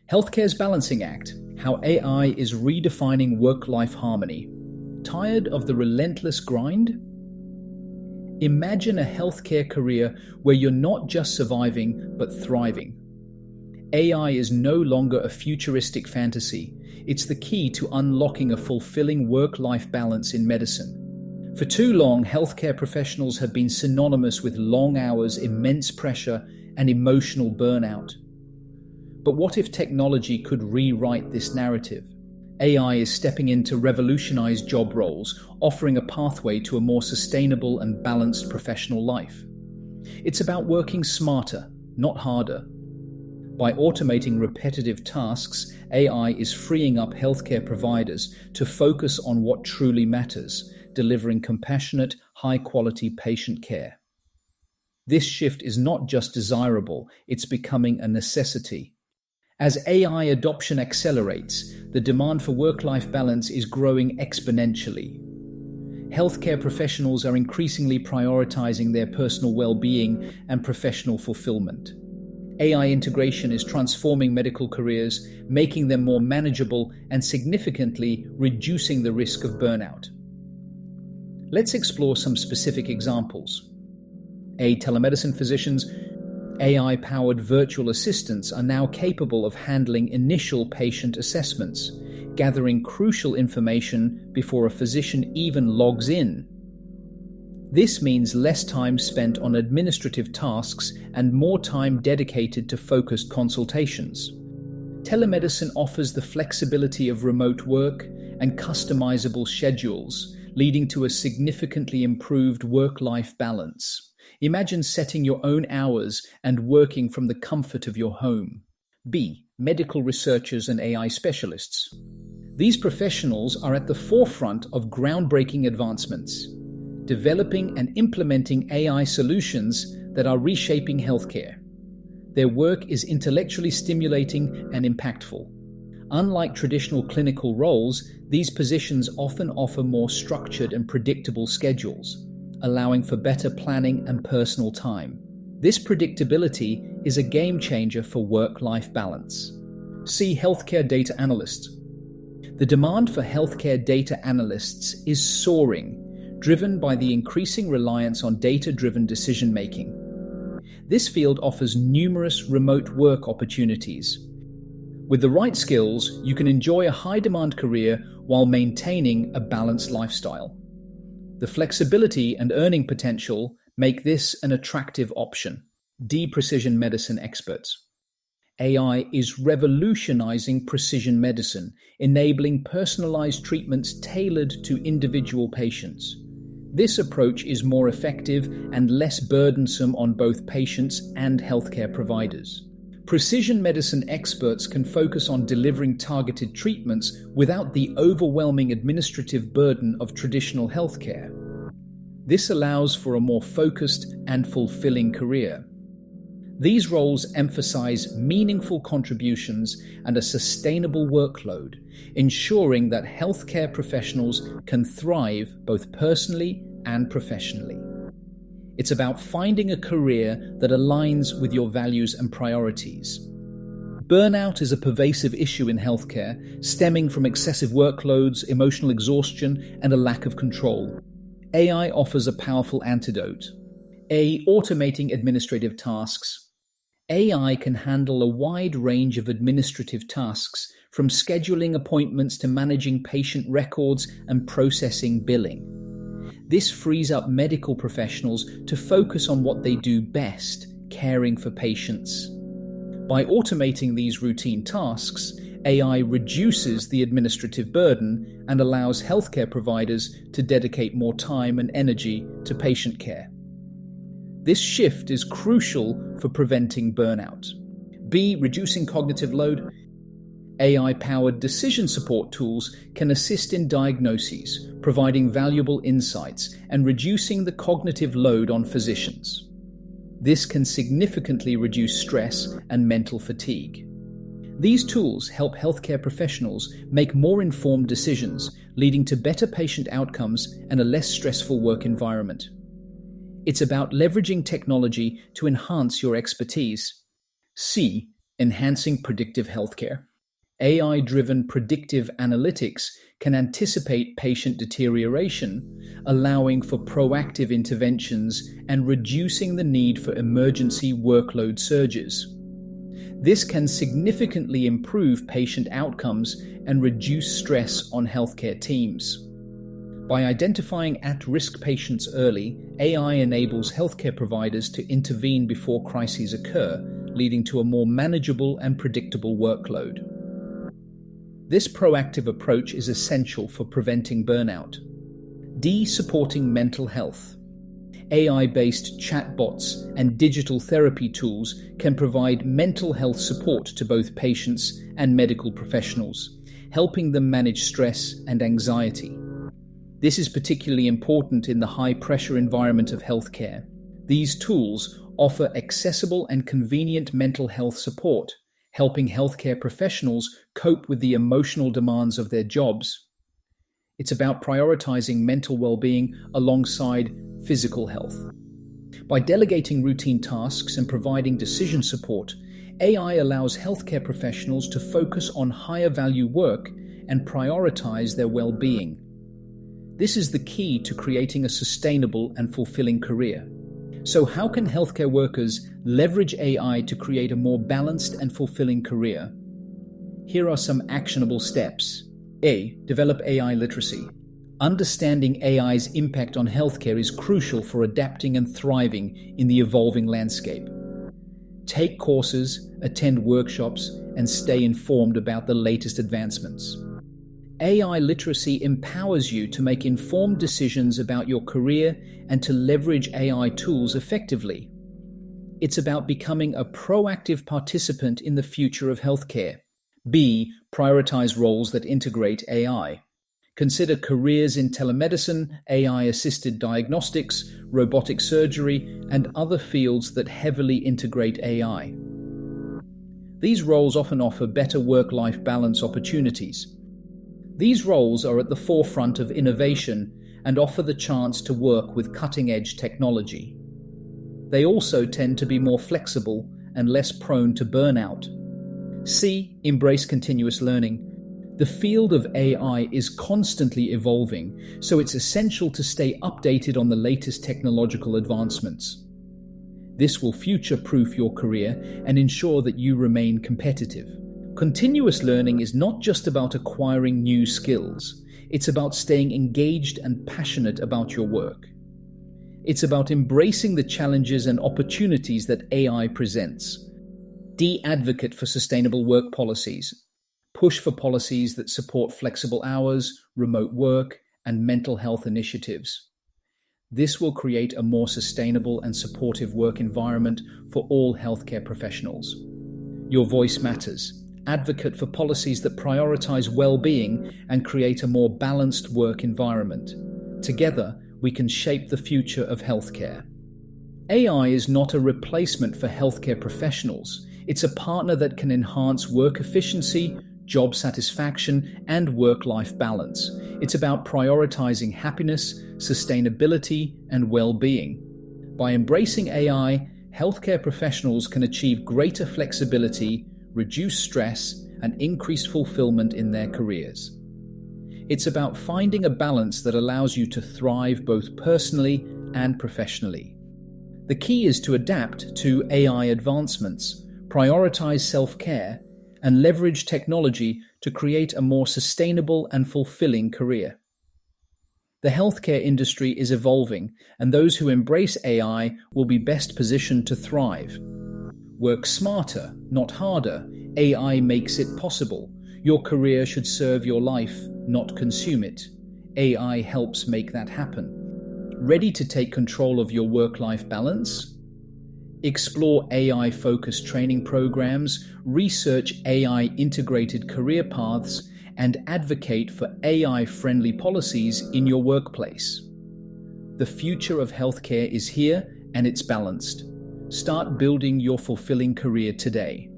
Healthcare's Balancing Act: How AI is Redefining Work-Life Harmony. Tired of the relentless grind? Imagine a healthcare career where you're not just surviving, but thriving. AI is no longer a futuristic fantasy. It's the key to unlocking a fulfilling work-life balance in medicine. For too long, healthcare professionals have been synonymous with long hours, immense pressure, and emotional burnout. But what if technology could rewrite this narrative? AI is stepping in to revolutionize job roles, offering a pathway to a more sustainable and balanced professional life. It's about working smarter, not harder. By automating repetitive tasks, AI is freeing up healthcare providers to focus on what truly matters, delivering compassionate, high-quality patient care. This shift is not just desirable, it's becoming a necessity. As AI adoption accelerates, the demand for work-life balance is growing exponentially. Healthcare professionals are increasingly prioritizing their personal well-being and professional fulfillment. AI integration is transforming medical careers, making them more manageable and significantly reducing the risk of burnout. Let's explore some specific examples. Telemedicine physicians, AI-powered virtual assistants are now capable of handling initial patient assessments, gathering crucial information before a physician even logs in. This means less time spent on administrative tasks and more time dedicated to focused consultations. Telemedicine offers the flexibility of remote work and customizable schedules, leading to a significantly improved work-life balance. Imagine setting your own hours and working from the comfort of your home. Medical researchers and AI specialists. These professionals are at the forefront of groundbreaking advancements, developing and implementing AI solutions that are reshaping healthcare. Their work is intellectually stimulating and impactful. Unlike traditional clinical roles, these positions often offer more structured and predictable schedules, allowing for better planning and personal time. This predictability is a game changer for work-life balance. Healthcare data analysts. The demand for healthcare data analysts is soaring, driven by the increasing reliance on data-driven decision-making. This field offers numerous remote work opportunities. With the right skills, you can enjoy a high-demand career while maintaining a balanced lifestyle. The flexibility and earning potential make this an attractive option. Precision medicine experts. AI is revolutionizing precision medicine, enabling personalized treatments tailored to individual patients. This approach is more effective and less burdensome on both patients and healthcare providers. Precision medicine experts can focus on delivering targeted treatments without the overwhelming administrative burden of traditional healthcare. This allows for a more focused and fulfilling career. These roles emphasize meaningful contributions and a sustainable workload, ensuring that healthcare professionals can thrive both personally and professionally. It's about finding a career that aligns with your values and priorities. Burnout is a pervasive issue in healthcare, stemming from excessive workloads, emotional exhaustion, and a lack of control. AI offers a powerful antidote. Automating administrative tasks. AI can handle a wide range of administrative tasks, from scheduling appointments to managing patient records and processing billing. This frees up medical professionals to focus on what they do best, caring for patients. By automating these routine tasks, AI reduces the administrative burden and allows healthcare providers to dedicate more time and energy to patient care. This shift is crucial for preventing burnout. Reducing cognitive load. AI-powered decision support tools can assist in diagnoses, providing valuable insights and reducing the cognitive load on physicians. This can significantly reduce stress and mental fatigue. These tools help healthcare professionals make more informed decisions, leading to better patient outcomes and a less stressful work environment. It's about leveraging technology to enhance your expertise. Enhancing predictive healthcare. AI-driven predictive analytics can anticipate patient deterioration, allowing for proactive interventions and reducing the need for emergency workload surges. This can significantly improve patient outcomes and reduce stress on healthcare teams. By identifying at-risk patients early, AI enables healthcare providers to intervene before crises occur, leading to a more manageable and predictable workload. This proactive approach is essential for preventing burnout. Supporting mental health. AI-based chatbots and digital therapy tools can provide mental health support to both patients and medical professionals, helping them manage stress and anxiety. This is particularly important in the high-pressure environment of healthcare. These tools offer accessible and convenient mental health support, helping healthcare professionals cope with the emotional demands of their jobs. It's about prioritizing mental well-being alongside physical health. By delegating routine tasks and providing decision support, AI allows healthcare professionals to focus on higher-value work and prioritize their well-being. This is the key to creating a sustainable and fulfilling career. So how can healthcare workers leverage AI to create a more balanced and fulfilling career? Here are some actionable steps. A. Develop AI literacy. Understanding AI's impact on healthcare is crucial for adapting and thriving in the evolving landscape. Take courses, attend workshops, and stay informed about the latest advancements. AI literacy empowers you to make informed decisions about your career and to leverage AI tools effectively. It's about becoming a proactive participant in the future of healthcare. B. Prioritize roles that integrate AI. Consider careers in telemedicine, AI-assisted diagnostics, robotic surgery, and other fields that heavily integrate AI. These roles often offer better work-life balance opportunities. These roles are at the forefront of innovation and offer the chance to work with cutting-edge technology. They also tend to be more flexible and less prone to burnout. C. Embrace continuous learning. The field of AI is constantly evolving, so it's essential to stay updated on the latest technological advancements. This will future-proof your career and ensure that you remain competitive. Continuous learning is not just about acquiring new skills. It's about staying engaged and passionate about your work. It's about embracing the challenges and opportunities that AI presents. D. Advocate for sustainable work policies. Push for policies that support flexible hours, remote work, and mental health initiatives. This will create a more sustainable and supportive work environment for all healthcare professionals. Your voice matters. Advocate for policies that prioritize well-being and create a more balanced work environment. Together, we can shape the future of healthcare. AI is not a replacement for healthcare professionals. It's a partner that can enhance work efficiency, job satisfaction, and work-life balance. It's about prioritizing happiness, sustainability, and well-being. By embracing AI, healthcare professionals can achieve greater flexibility, reduce stress, and increase fulfillment in their careers. It's about finding a balance that allows you to thrive both personally and professionally. The key is to adapt to AI advancements, prioritize self-care, and leverage technology to create a more sustainable and fulfilling career. The healthcare industry is evolving, and those who embrace AI will be best positioned to thrive. Work smarter, not harder. AI makes it possible. Your career should serve your life, not consume it. AI helps make that happen. Ready to take control of your work-life balance? Explore AI-focused training programs, research AI-integrated career paths, and advocate for AI-friendly policies in your workplace. The future of healthcare is here, and it's balanced. Start building your fulfilling career today.